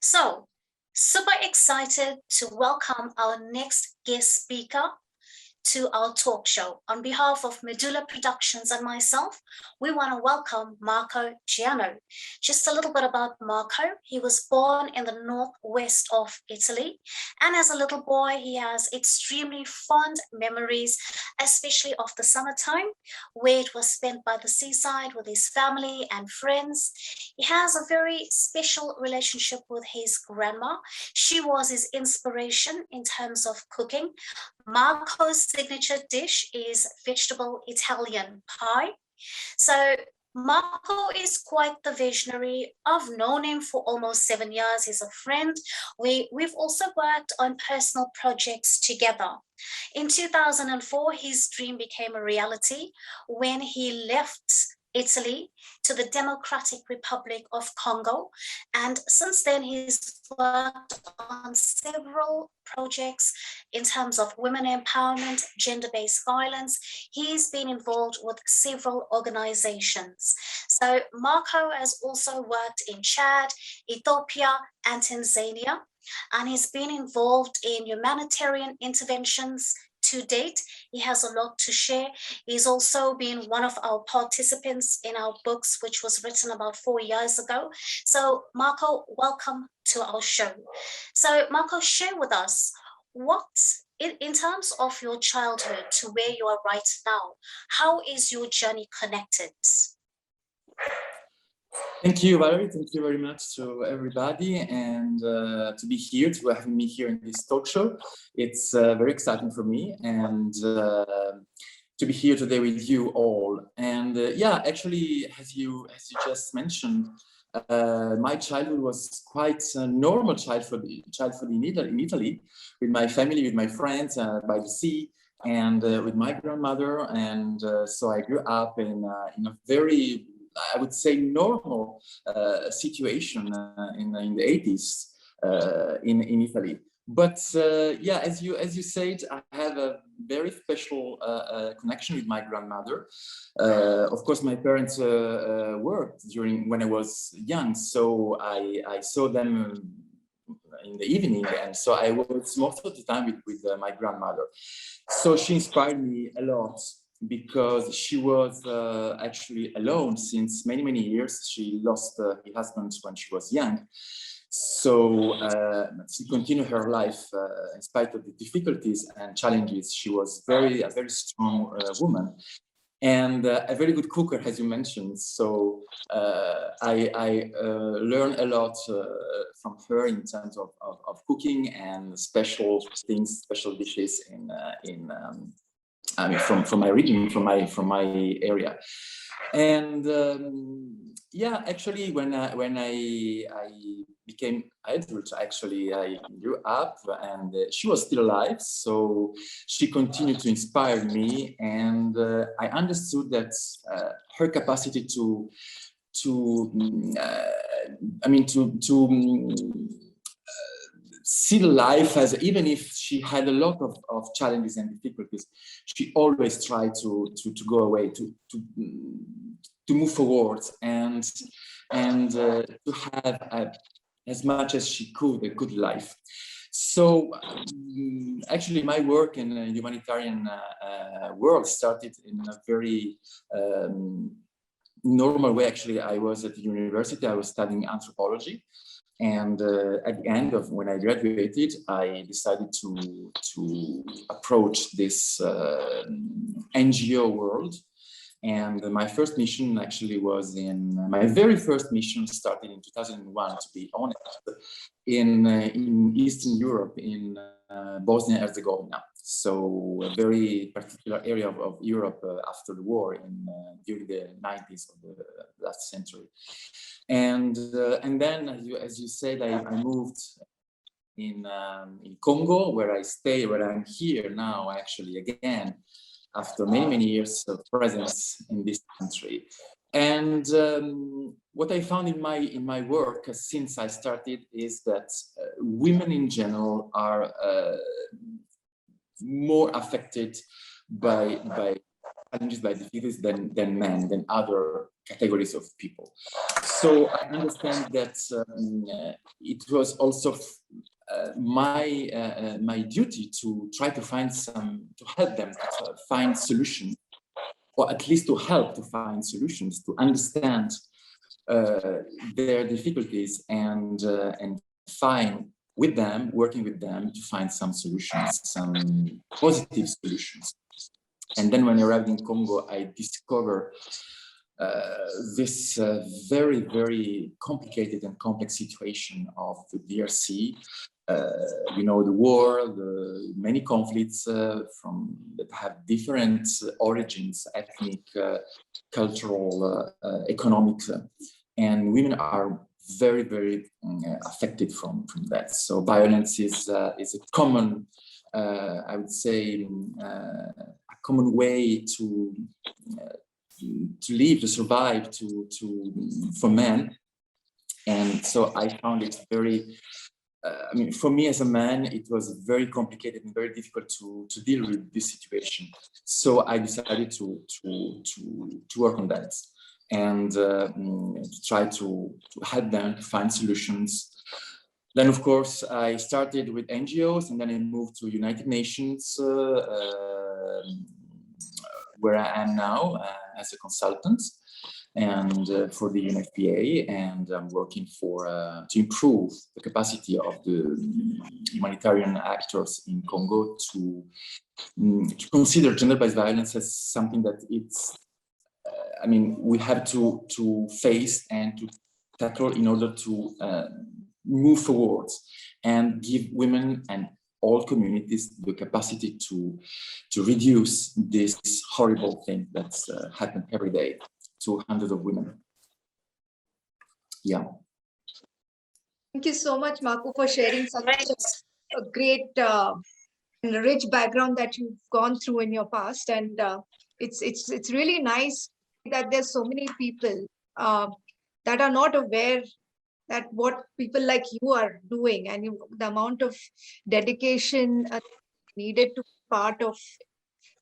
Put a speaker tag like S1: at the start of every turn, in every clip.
S1: So, super excited to welcome our next guest speaker to our talk show. On behalf of Medulla Productions and myself, we want to welcome Marco Geuna. Just a little bit about Marco. He was born in the northwest of Italy, and as a little boy, he has extremely fond memories, especially of the summertime, where it was spent by the seaside with his family and friends. He has a very special relationship with his grandma. She was his inspiration in terms of cooking. Marco's signature dish is vegetable Italian pie. So Marco is quite the visionary. I've known him for almost 7 years. He's a friend. We've also worked on personal projects together. In 2004, his dream became a reality when he left Italy to the Democratic Republic of Congo. And since then, he's worked on several projects in terms of women empowerment, gender-based violence. He's been involved with several organizations. So Marco has also worked in Chad, Ethiopia, and Tanzania, and he's been involved in humanitarian interventions. To date, he has a lot to share. He's also been one of our participants in our books, which was written about 4 years ago. So Marco, welcome to our show. So Marco, share with us what, in terms of your childhood to where you are right now, how is your journey connected?
S2: Thank you, Valerie. Thank you very much to everybody, and to be here, to having me here in this talk show. It's very exciting for me, and to be here today with you all. And yeah, actually, as you just mentioned, my childhood was quite a normal childhood in Italy, with my family, with my friends, by the sea, and with my grandmother. And so I grew up in a very, I would say, normal situation in the 80s in Italy. But yeah, as you said, I have a very special connection with my grandmother. Of course, my parents worked when I was young, so I saw them in the evening, and so I was most of the time with my grandmother. So she inspired me a lot, because she was actually alone since many years. She lost her husband when she was young. So she continued her life in spite of the difficulties and challenges. She was a very strong woman, and a very good cooker, as you mentioned. So I learned a lot from her in terms of cooking and special things, special dishes I mean, from my region, from my area. And yeah, actually, when I became adult, actually, I grew up, and she was still alive, so she continued to inspire me, and I understood that her capacity to see life as, even if she had a lot of challenges and difficulties, she always tried to go away, to move forward, and to have as much as she could a good life. So actually, my work in the humanitarian world started in a very normal way. Actually, I was at the university, I was studying anthropology. And at the end of when I graduated, I decided to approach this NGO world. And my first mission actually was my very first mission started in 2001, to be honest, in Eastern Europe, in Bosnia and Herzegovina. So a very particular area of Europe after the war, during the 90s of the last century. And then, as you said, I moved in Congo, where I'm here now, actually, again, after many years of presence in this country. And what I found in my work since I started is that women in general are more affected by challenges by difficulties than men, than other categories of people. So I understand that it was also my duty to try to help them to find solutions, or at least to help to find solutions, to understand their difficulties and working with them to find some solutions, some positive solutions. And then when I arrived in Congo, I discovered this very, very complicated and complex situation of the DRC. You know, the war, the many conflicts that have different origins, ethnic, cultural, economic, and women are very, very affected from that. So violence is a common, I would say, a common way to live, to survive, for men. And so I found it very, I mean, for me as a man, it was very complicated and very difficult to deal with this situation. So I decided to work on that and to try to help them to find solutions. Then, of course, I started with NGOs, and then I moved to United Nations, where I am now as a consultant, and for the UNFPA, and I'm working to improve the capacity of the humanitarian actors in Congo to consider gender-based violence as something that it's, I mean, we have to face and to tackle in order to move forward and give women and all communities the capacity to reduce this horrible thing that's happened every day to hundreds of women. Yeah.
S3: Thank you so much, Marco, for sharing such a great and rich background that you've gone through in your past. And it's really nice that there's so many people that are not aware that what people like you are doing, and the amount of dedication needed to be part of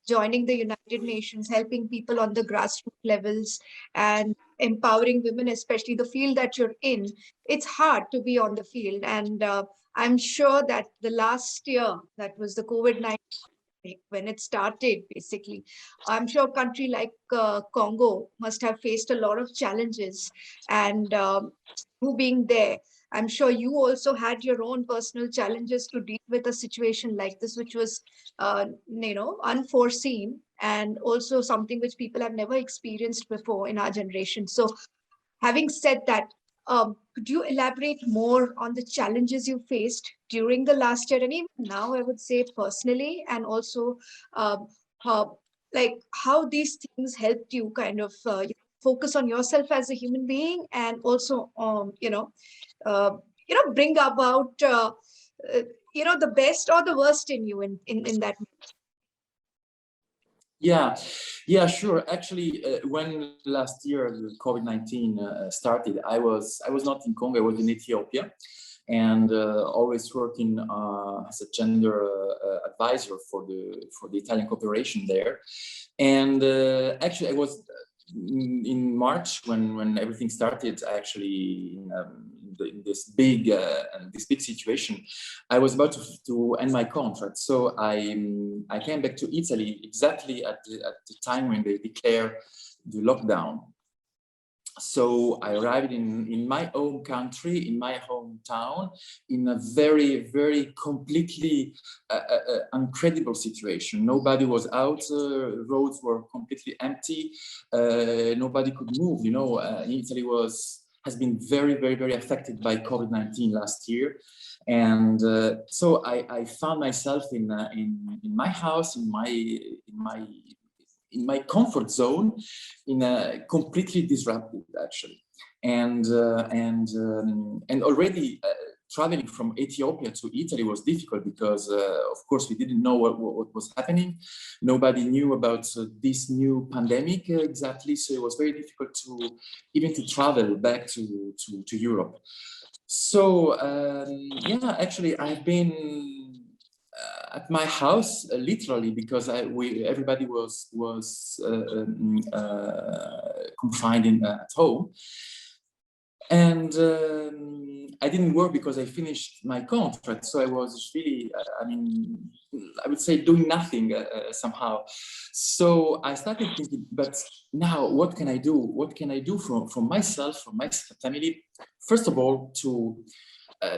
S3: joining the United Nations, helping people on the grassroots levels and empowering women, especially the field that you're in. It's hard to be on the field. And I'm sure that the last year, that was the COVID-19, when it started, basically, I'm sure a country like Congo must have faced a lot of challenges. And you being there, I'm sure you also had your own personal challenges to deal with a situation like this, which was, unforeseen, and also something which people have never experienced before in our generation. So having said that, could you elaborate more on the challenges you faced during the last year, and even now, I would say personally, and also how these things helped you kind of focus on yourself as a human being, and also bring about the best or the worst in you in that.
S2: Yeah, sure. Actually, when last year the COVID-19 started, I was not in Congo. I was in Ethiopia, and always working as a gender advisor for the Italian cooperation there. And actually, I was in March when everything started. Actually, in this big situation, I was about to end my contract. So I came back to Italy exactly at the time when they declared the lockdown. So I arrived in my own country, in my hometown, in a very, very completely incredible situation. Nobody was out, roads were completely empty, nobody could move. You know, Italy has been very, very, very affected by COVID-19 last year. And so I found myself in my house, in my comfort zone, in a completely disrupted, actually. And already traveling from Ethiopia to Italy was difficult because, of course, we didn't know what was happening. Nobody knew about this new pandemic exactly. So it was very difficult even to travel back to Europe. So, yeah, actually, I've been at my house, literally, because everybody was confined at home, and I didn't work because I finished my contract. So I was really, I would say, doing nothing somehow. So I started thinking, but now what can I do? What can I do from myself, from my family? First of all, to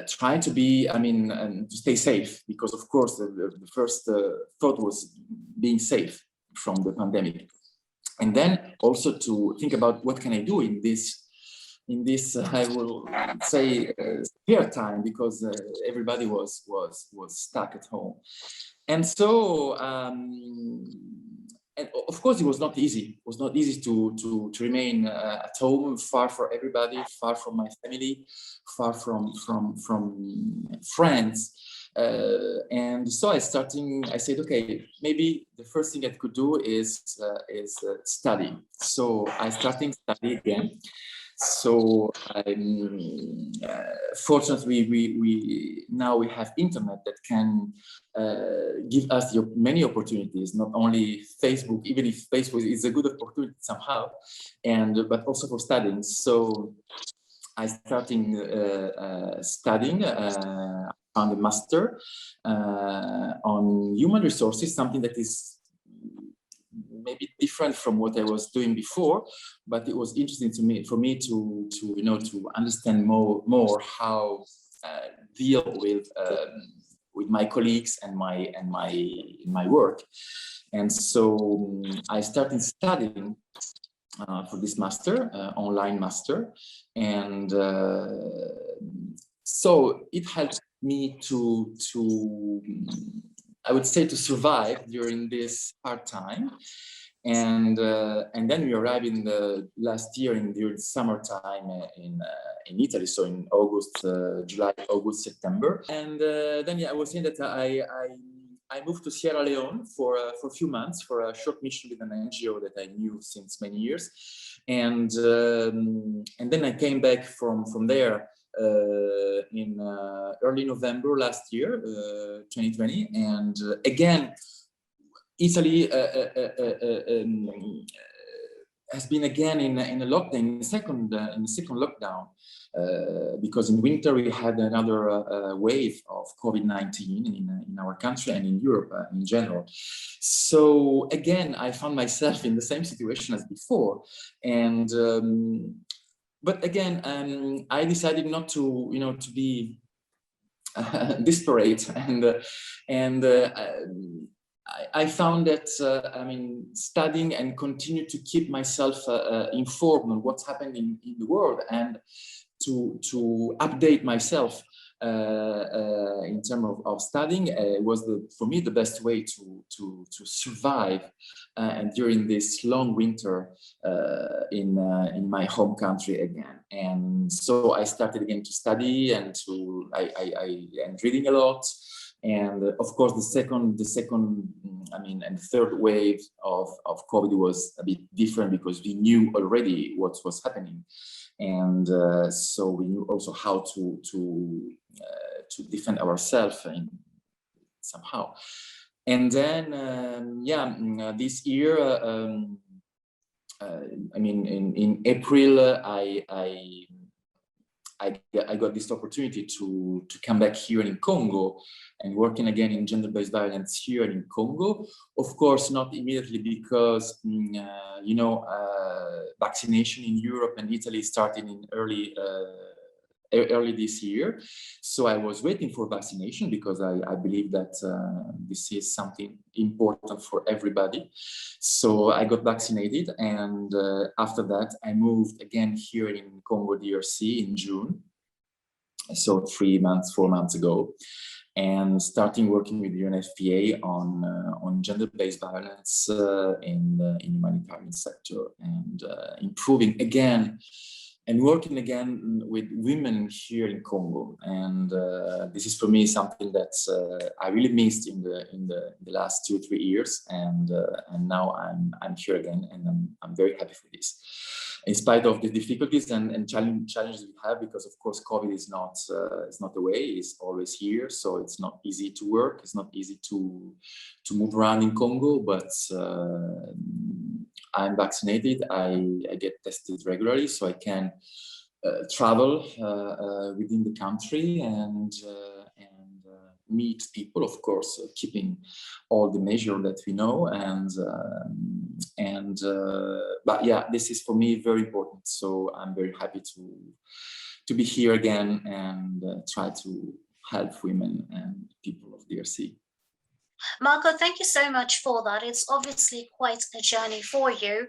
S2: try to be, to stay safe, because of course the first thought was being safe from the pandemic, and then also to think about what can I do in this I will say spare time, because everybody was stuck at home, and so. And of course, it was not easy. It was not easy to remain at home, far from everybody, far from my family, far from friends. And so I said, okay, maybe the first thing I could do is study. So I started studying again. So fortunately, we now have internet that can give us many opportunities, not only Facebook, even if Facebook is a good opportunity somehow, but also for studying. So I started studying, found a master on human resources, something that is maybe different from what I was doing before, but it was interesting for me to understand more how deal with my colleagues and my work. And so I started studying for this master, online master, and so it helped me to I would say to survive during this hard time, and then we arrived in the last year during summertime in Italy, so in August, July, August, September, and then I was saying that I moved to Sierra Leone for a few months for a short mission with an NGO that I knew since many years, and then I came back from there in early November last year, 2020, and again, Italy has been again in a lockdown, in the second lockdown, because in winter we had another wave of COVID-19 in our country and in Europe in general. So again, I found myself in the same situation as before, and but again, I decided not to, to be desperate, and I found that studying and continue to keep myself informed on what's happening in the world, and to update myself in terms of studying was for me the best way to survive and during this long winter in my home country again. And so I started again to study and and reading a lot. And of course, the second, and third wave of COVID was a bit different because we knew already what was happening, and so we knew also how to defend ourselves somehow. And then, this year, in April, I got this opportunity to come back here in Congo and working again in gender-based violence here in Congo. Of course, not immediately because, vaccination in Europe and Italy started in early this year. So I was waiting for vaccination because I believe that this is something important for everybody. So I got vaccinated, and after that I moved again here in Congo DRC in June, so 4 months ago, and starting working with the UNFPA on gender-based violence in the humanitarian sector, and improving again and working again with women here in Congo. And this is for me something that I really missed in the last 2-3 years, and now I'm here again, and I'm very happy for this. in spite of the difficulties and challenges we have, because of course COVID is not away, it's always here, so it's not easy to work, it's not easy to move around in Congo, but I'm vaccinated, I get tested regularly, so I can travel within the country and meet people, of course, keeping all the measures that we know, but yeah, this is for me very important. So I'm very happy to be here again and try to help women and people of DRC.
S1: Marco, thank you so much for that. It's obviously quite a journey for you,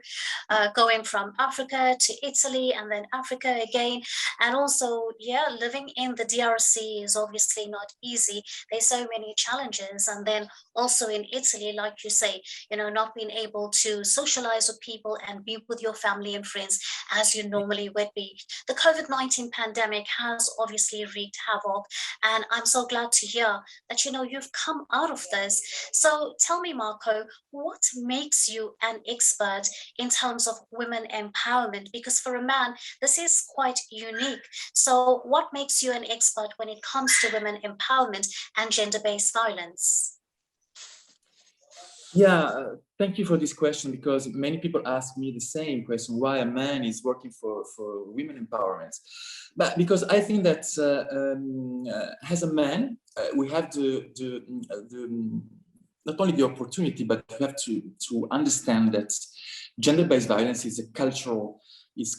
S1: going from Africa to Italy and then Africa again. And also, yeah, living in the DRC is obviously not easy. There's so many challenges. And then also in Italy, like you say, you know, not being able to socialize with people and be with your family and friends as you normally would be. The COVID-19 pandemic has obviously wreaked havoc. And I'm so glad to hear that, you know, you've come out of this. So tell me, Marco, what makes you an expert in terms of women empowerment? Because for a man, this is quite unique. So what makes you an expert when it comes to women empowerment and gender-based violence?
S2: Yeah, thank you for this question, because many people ask me the same question, why a man is working for women empowerment. But because I think that as a man, we have not only the opportunity, but we have to understand that gender-based violence is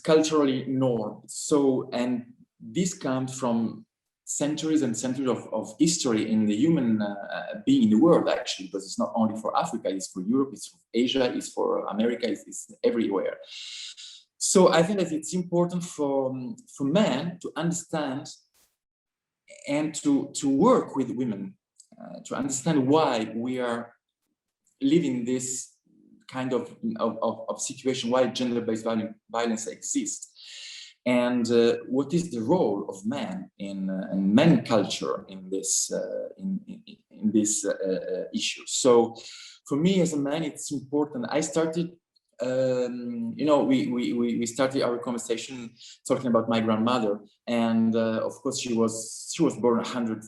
S2: culturally normed. So, and this comes from centuries and centuries of history in the human being in the world, actually, because it's not only for Africa, it's for Europe, it's for Asia, it's for America, it's everywhere. So I think that it's important for men to understand and to work with women, to understand why we are living this kind of situation, why gender-based violence exists, and what is the role of man in men culture in this issue. So for me as a man, it's important. I started, you know, we started our conversation talking about my grandmother, and of course she was born 100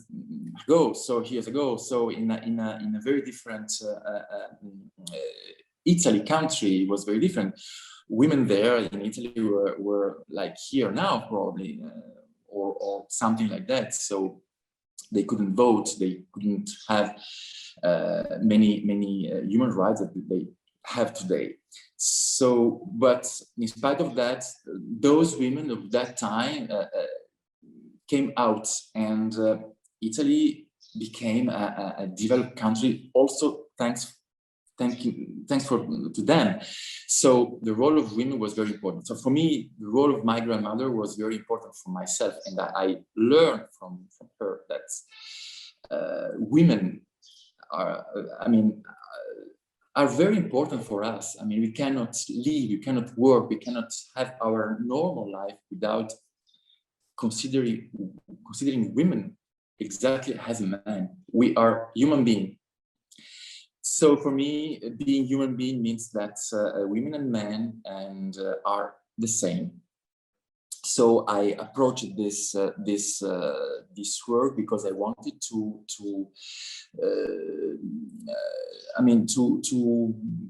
S2: years ago. So in a very different Italy country, it was very different. Women there in Italy were like here now, probably, or something like that. So they couldn't vote, they couldn't have many human rights that they have today. So, but in spite of that, those women of that time came out, and Italy became a developed country also thanks to them. So the role of women was very important. So for me, the role of my grandmother was very important for myself, and I learned from her that women are very important for us. I mean, we cannot live, we cannot work, we cannot have our normal life without considering women exactly as a man. We are human beings. So for me, being human being means that women and men are the same. So I approached this work because I wanted to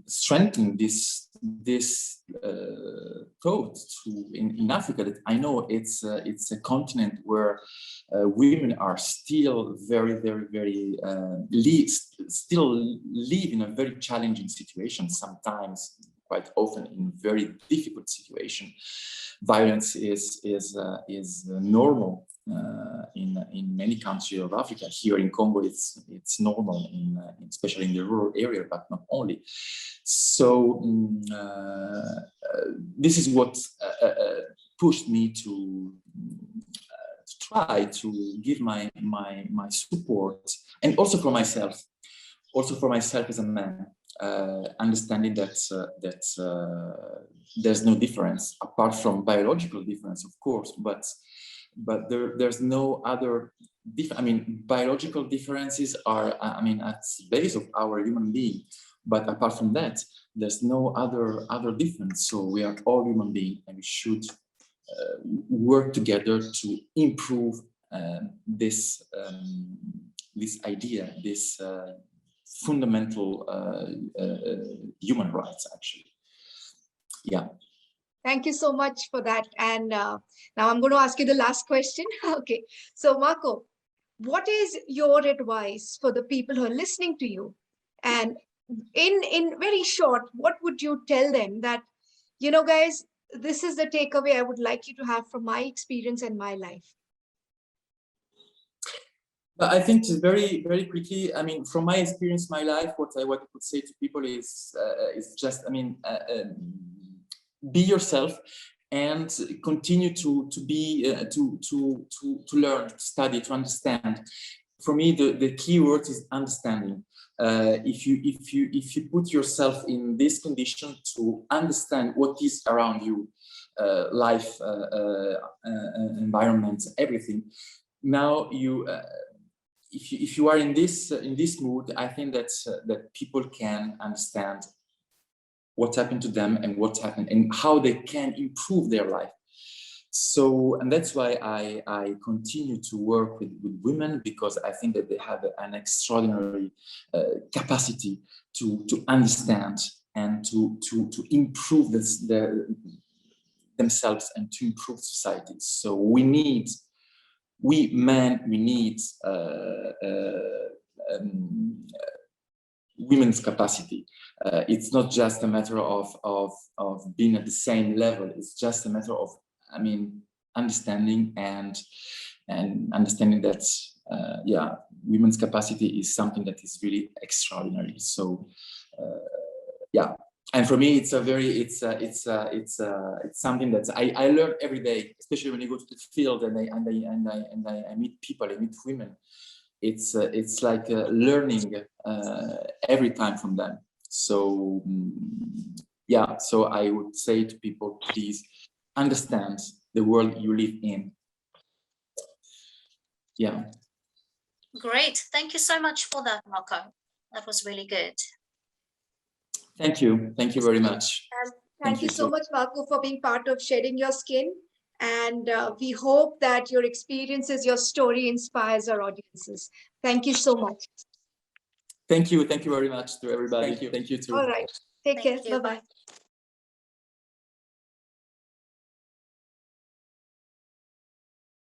S2: strengthen this thought in Africa, that I know it's a continent where women are still still live in a very challenging situation, sometimes quite often in very difficult situation. Violence is normal in many countries of Africa. Here in Congo, it's normal, especially in the rural area, but not only. So this is what pushed me to try to give my support, and also for myself as a man. Understanding that there's no difference apart from biological difference, of course, but there's no other biological differences are at the base of our human being. But apart from that, there's no other difference. So we are all human beings, and we should work together to improve this idea, this fundamental human rights, actually. Yeah.
S3: Thank you so much for that. And now I'm going to ask you the last question. Okay. So Marco, what is your advice for the people who are listening to you? And in very short, what would you tell them that, you know, guys, this is the takeaway I would like you to have from my experience and my life?
S2: But I think very, very quickly, I mean, from my experience, my life, what I could say to people is just, I mean, be yourself and continue to be to learn, to study, to understand. For me, the key word is understanding. If you put yourself in this condition to understand what is around you, life, environment, everything. Now you. If you are in this mood, I think that people can understand what happened to them and what happened and how they can improve their life. So, and that's why I continue to work with women, because I think that they have an extraordinary capacity to understand and to improve themselves and to improve society. So we need women's capacity. It's not just a matter of being at the same level. It's just a matter of, I mean, understanding and understanding that yeah, women's capacity is something that is really extraordinary. So yeah. And for me, it's something that I learn every day, especially when you go to the field and I meet people, I meet women. It's like learning every time from them. So yeah, so I would say to people, please understand the world you live in. Yeah.
S1: Great. Thank you so much for that, Marco. That was really good.
S2: Thank you. Thank you very much.
S3: Thank you so much, Marco, for being part of Shedding Your Skin. And we hope that your experiences, your story inspires our audiences. Thank you so much.
S2: Thank you. Thank you very much to everybody. Thank you too.
S3: All right. Take care. Bye-bye.